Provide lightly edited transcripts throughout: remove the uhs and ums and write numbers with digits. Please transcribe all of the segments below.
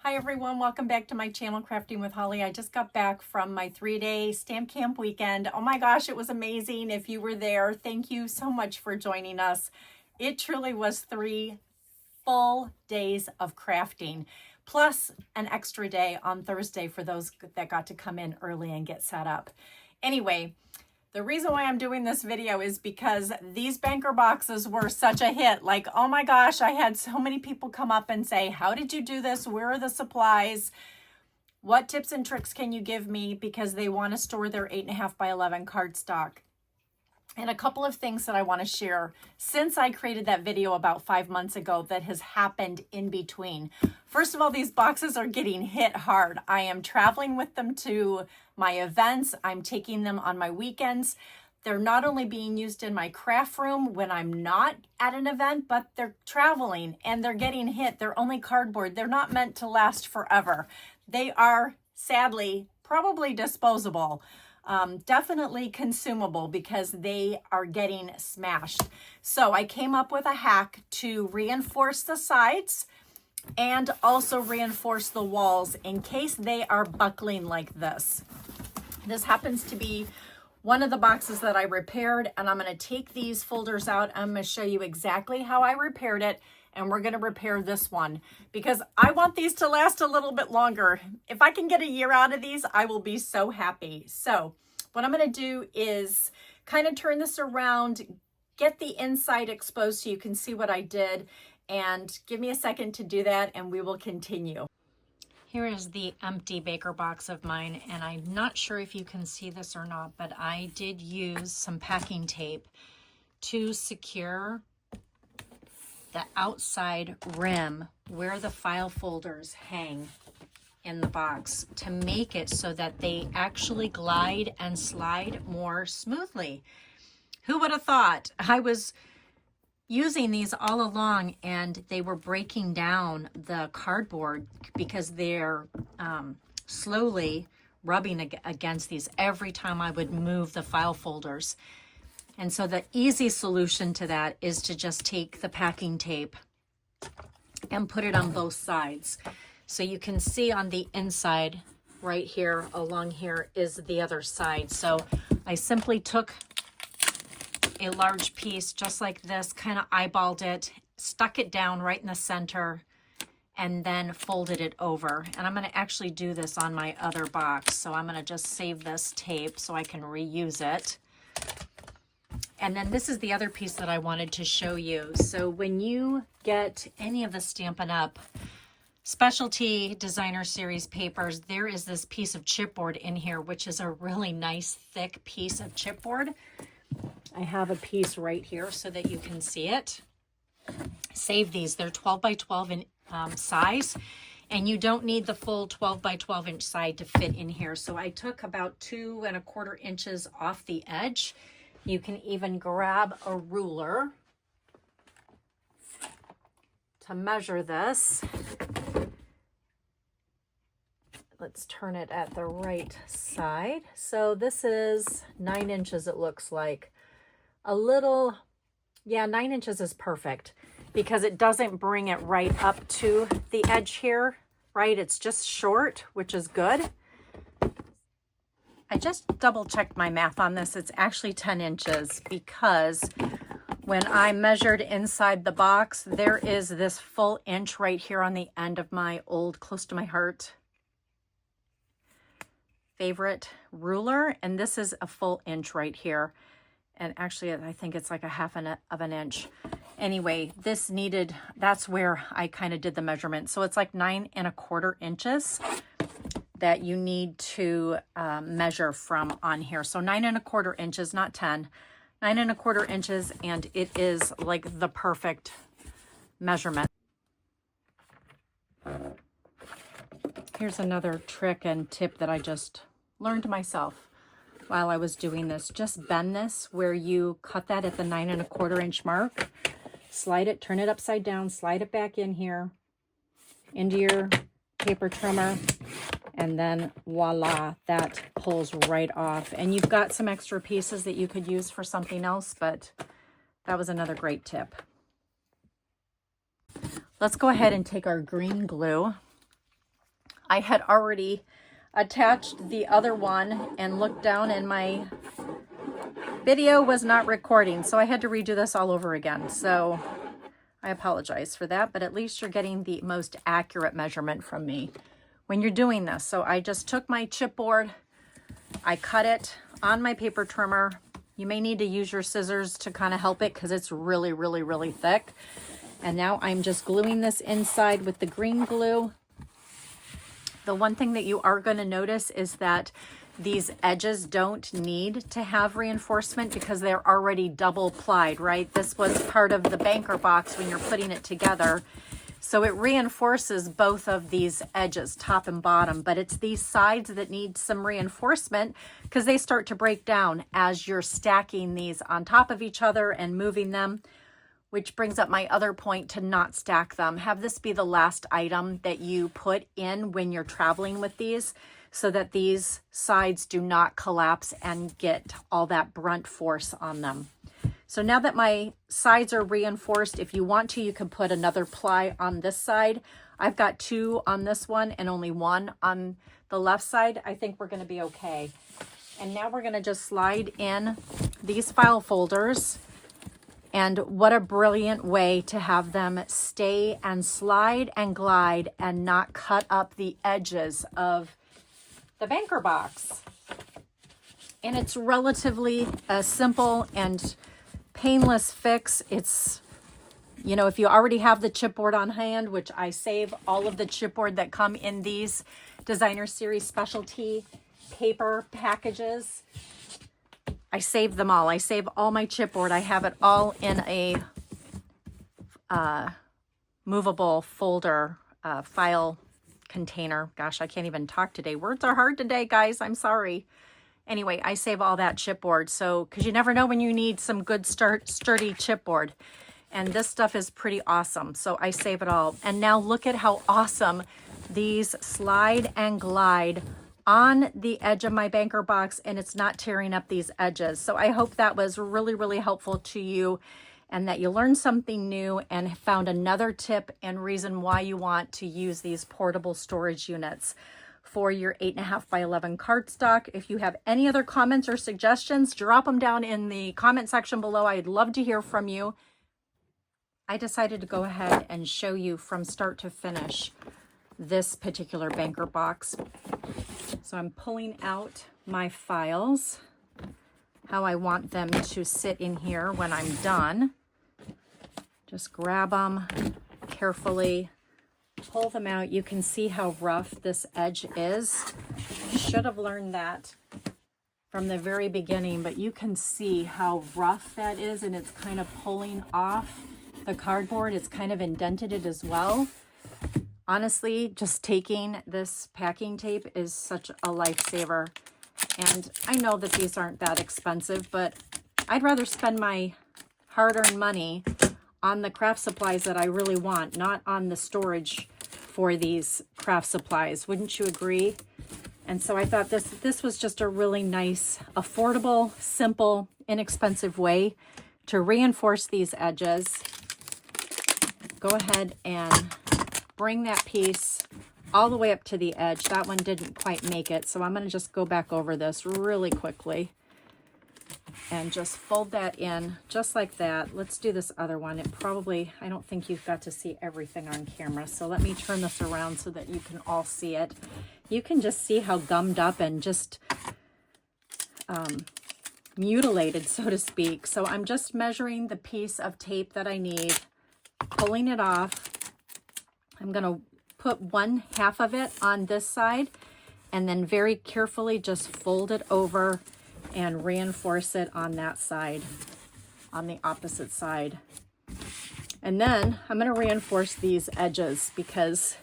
Hi everyone, welcome back to my channel, Crafting with Holly. I just got back from my 3-day stamp camp weekend. Oh my gosh, it was amazing. If you were there, thank you so much for joining us. It truly was 3 full days of crafting, plus an extra day on Thursday for those that got to come in early and get set up. Anyway, the reason why I'm doing this video is because these banker boxes were such a hit. Like, oh my gosh, I had so many people come up and say, how did you do this? Where are the supplies? What tips and tricks can you give me? Because they want to store their 8.5 by 11 cardstock. And a couple of things that I want to share since I created that video about 5 months ago that has happened in between. First of all, these boxes are getting hit hard. I am traveling with them to my events. I'm taking them on my weekends. They're not only being used in my craft room when I'm not at an event, but they're traveling and they're getting hit. They're only cardboard. They're not meant to last forever. They are sadly probably disposable. Definitely consumable because they are getting smashed. So I came up with a hack to reinforce the sides and also reinforce the walls in case they are buckling like this. This happens to be one of the boxes that I repaired, and I'm going to take these folders out. I'm going to show you exactly how I repaired it, and we're going to repair this one because I want these to last a little bit longer. If I can get a year out of these, I will be so happy. So what I'm going to do is kind of turn this around, get the inside exposed so you can see what I did, and give me a second to do that and we will continue. Here is the empty baker box of mine, and I'm not sure if you can see this or not, but I did use some packing tape to secure the outside rim where the file folders hang in the box to make it so that they actually glide and slide more smoothly. Who would have thought? I was using these all along and they were breaking down the cardboard because they're slowly rubbing against these every time I would move the file folders. And so the easy solution to that is to just take the packing tape and put it on both sides. So you can see on the inside right here along here is the other side. So I simply took a large piece just like this, kind of eyeballed it, stuck it down right in the center, and then folded it over. And I'm going to actually do this on my other box. So I'm going to just save this tape so I can reuse it. And then this is the other piece that I wanted to show you. So when you get any of the Stampin' Up Specialty Designer Series papers, there is this piece of chipboard in here, which is a really nice thick piece of chipboard. I have a piece right here so that you can see it. Save these. They're 12 by 12 in size, and you don't need the full 12 by 12 inch side to fit in here. So I took about 2¼ inches off the edge. You can even grab a ruler to measure this. Let's turn it at the right side. So this is 9 inches, it looks like. A little, yeah, 9 inches is perfect because it doesn't bring it right up to the edge here, right? It's just short, which is good. I just double checked my math on this. It's actually 10 inches because when I measured inside the box, there is this full inch right here on the end of my old Close to My Heart favorite ruler, and this is a full inch right here. And actually I think it's like a half of an inch. Anyway, this needed, that's where I kind of did the measurement. So it's like 9¼ inches that you need to measure from on here. So 9¼ inches, not 10, 9¼ inches, and it is like the perfect measurement. Here's another trick and tip that I just learned myself while I was doing this. Just bend this where you cut that at the 9¼ inch mark. Slide it, turn it upside down, slide it back in here into your paper trimmer, and then voila, that pulls right off. And you've got some extra pieces that you could use for something else, but that was another great tip. Let's go ahead and take our green glue I had already attached the other one and looked down and my video was not recording, so I had to redo this all over again. So I apologize for that, but at least you're getting the most accurate measurement from me when you're doing this. So I just took my chipboard, I cut it on my paper trimmer. You may need to use your scissors to kind of help it because it's really, really, really thick. And now I'm just gluing this inside with the green glue. The one thing that you are going to notice is that these edges don't need to have reinforcement because they're already double plied, right? This was part of the banker box when you're putting it together. So it reinforces both of these edges, top and bottom, but it's these sides that need some reinforcement because they start to break down as you're stacking these on top of each other and moving them, which brings up my other point to not stack them. Have this be the last item that you put in when you're traveling with these so that these sides do not collapse and get all that brunt force on them. So now that my sides are reinforced, if you want to, you can put another ply on this side. I've got 2 on this one and only 1 on the left side. I think we're going to be okay. And now we're going to just slide in these file folders. And what a brilliant way to have them stay and slide and glide and not cut up the edges of the banker box. And it's relatively a simple and painless fix. It's, you know, if you already have the chipboard on hand, which I save all of the chipboard that come in these designer series specialty paper packages. I save them all. I save all my chipboard. I have it all in a movable folder file container. Gosh, I can't even talk today. Words are hard today, guys. I'm sorry. Anyway, I save all that chipboard. So, because you never know when you need some good sturdy chipboard. And this stuff is pretty awesome. So I save it all. And now look at how awesome these slide and glide on the edge of my banker box, and it's not tearing up these edges. So I hope that was really, really helpful to you and that you learned something new and found another tip and reason why you want to use these portable storage units for your 8.5 by 11 cardstock. If you have any other comments or suggestions, drop them down in the comment section below. I'd love to hear from you. I decided to go ahead and show you from start to finish this particular banker box. So I'm pulling out my files, how I want them to sit in here when I'm done. Just grab them carefully, pull them out. You can see how rough this edge is. Should have learned that from the very beginning, but you can see how rough that is, and it's kind of pulling off the cardboard. It's kind of indented it as well. Honestly, just taking this packing tape is such a lifesaver. And I know that these aren't that expensive, but I'd rather spend my hard-earned money on the craft supplies that I really want, not on the storage for these craft supplies. Wouldn't you agree? And so I thought this was just a really nice, affordable, simple, inexpensive way to reinforce these edges. Go ahead and bring that piece all the way up to the edge. That one didn't quite make it, so I'm going to just go back over this really quickly and just fold that in just like that. Let's do this other one. I don't think you've got to see everything on camera, so let me turn this around so that you can all see it. You can just see how gummed up and just mutilated, so to speak. So I'm just measuring the piece of tape that I need, pulling it off. I'm going to put 1/2 of it on this side and then very carefully just fold it over and reinforce it on that side, on the opposite side. And then I'm going to reinforce these edges because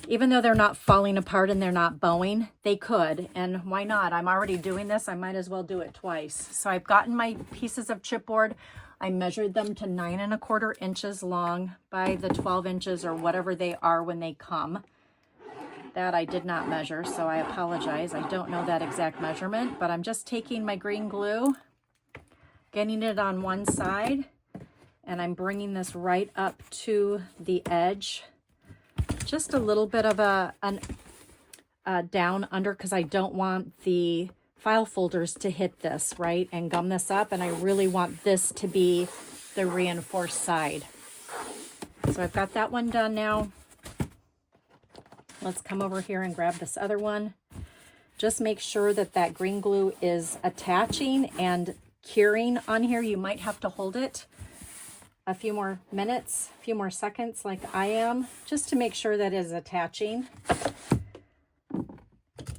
even though they're not falling apart and they're not bowing, they could. And why not? I'm already doing this. I might as well do it twice. So I've gotten my pieces of chipboard. I measured them to 9¼ inches long by the 12 inches or whatever they are when they come. That I did not measure, so I apologize. I don't know that exact measurement, but I'm just taking my green glue, getting it on one side, and I'm bringing this right up to the edge. Just a little bit of an down under because I don't want the file folders to hit this, right, and gum this up. And I really want this to be the reinforced side. So I've got that one done now. Let's come over here and grab this other one. Just make sure that that green glue is attaching and curing on here. You might have to hold it a few more minutes, a few more seconds like I am, just to make sure that it is attaching.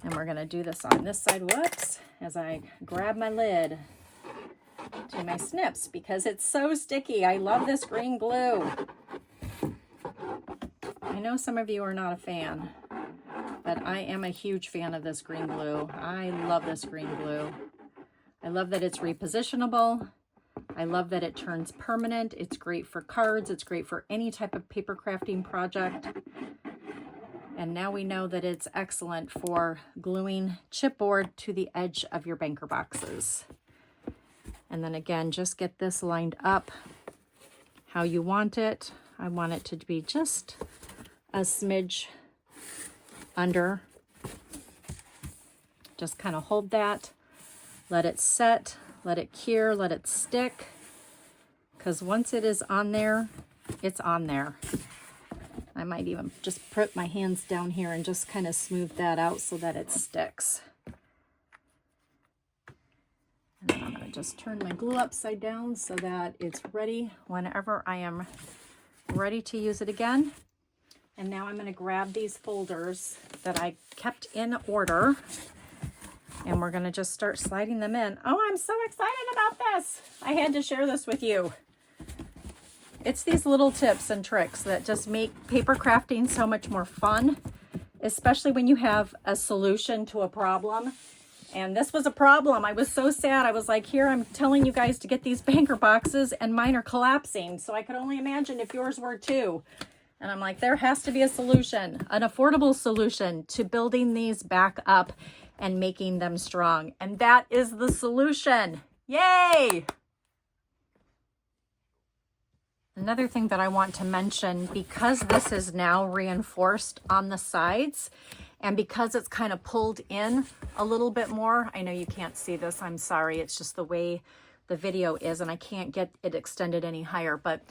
And we're going to do this on this side, whoops, as I grab my lid to my snips because it's so sticky. I love this green glue. I know some of you are not a fan, but I am a huge fan of this green glue. I love this green glue. I love that it's repositionable. I love that it turns permanent. It's great for cards. It's great for any type of paper crafting project. And now we know that it's excellent for gluing chipboard to the edge of your banker boxes. And then again, just get this lined up how you want it. I want it to be just a smidge under. Just kind of hold that, let it set, let it cure, let it stick. Because once it is on there, it's on there. I might even just put my hands down here and just kind of smooth that out so that it sticks. And then I'm going to just turn my glue upside down so that it's ready whenever I am ready to use it again. And now I'm going to grab these folders that I kept in order, and we're going to just start sliding them in. Oh, I'm so excited about this. I had to share this with you. It's these little tips and tricks that just make paper crafting so much more fun, especially when you have a solution to a problem. And this was a problem. I was so sad. I was like, here, I'm telling you guys to get these banker boxes and mine are collapsing. So I could only imagine if yours were too. And I'm like, there has to be a solution, an affordable solution to building these back up and making them strong. And that is the solution. Yay! Another thing that I want to mention, because this is now reinforced on the sides, and because it's kind of pulled in a little bit more, I know you can't see this, I'm sorry, it's just the way the video is, and I can't get it extended any higher, but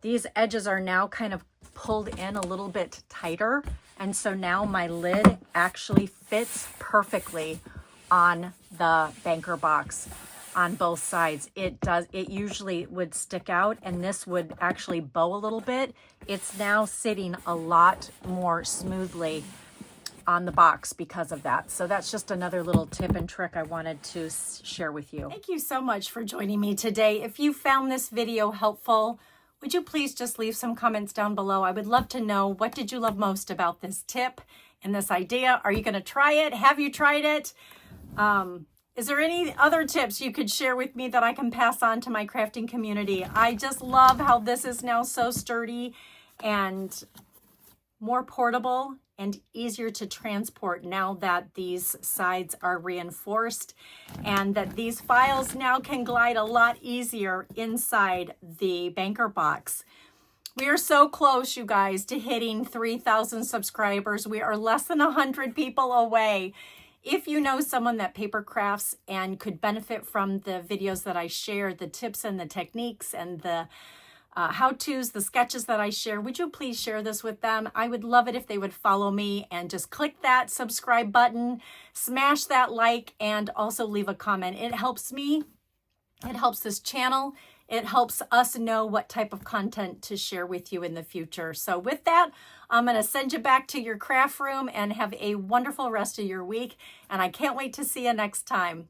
these edges are now kind of pulled in a little bit tighter, and so now my lid actually fits perfectly on the banker box on both sides. It usually would stick out, and this would actually bow a little bit. It's now sitting a lot more smoothly on the box because of that. So that's just another little tip and trick I wanted to share with you. Thank you so much for joining me today. If you found this video helpful, would you please just leave some comments down below? I would love to know, what did you love most about this tip and this idea? Are you going to try it? Have you tried it? Is there any other tips you could share with me that I can pass on to my crafting community? I just love how this is now so sturdy and more portable and easier to transport now that these sides are reinforced, and that these files now can glide a lot easier inside the banker box. We are so close, you guys, to hitting 3,000 subscribers. We are less than 100 people away. If you know someone that paper crafts and could benefit from the videos that I share, the tips and the techniques and the how-tos, the sketches that I share, would you please share this with them? I would love it if they would follow me and just click that subscribe button, smash that like, and also leave a comment. It helps me. It helps this channel. It helps us know what type of content to share with you in the future. So with that, I'm going to send you back to your craft room and have a wonderful rest of your week. And I can't wait to see you next time.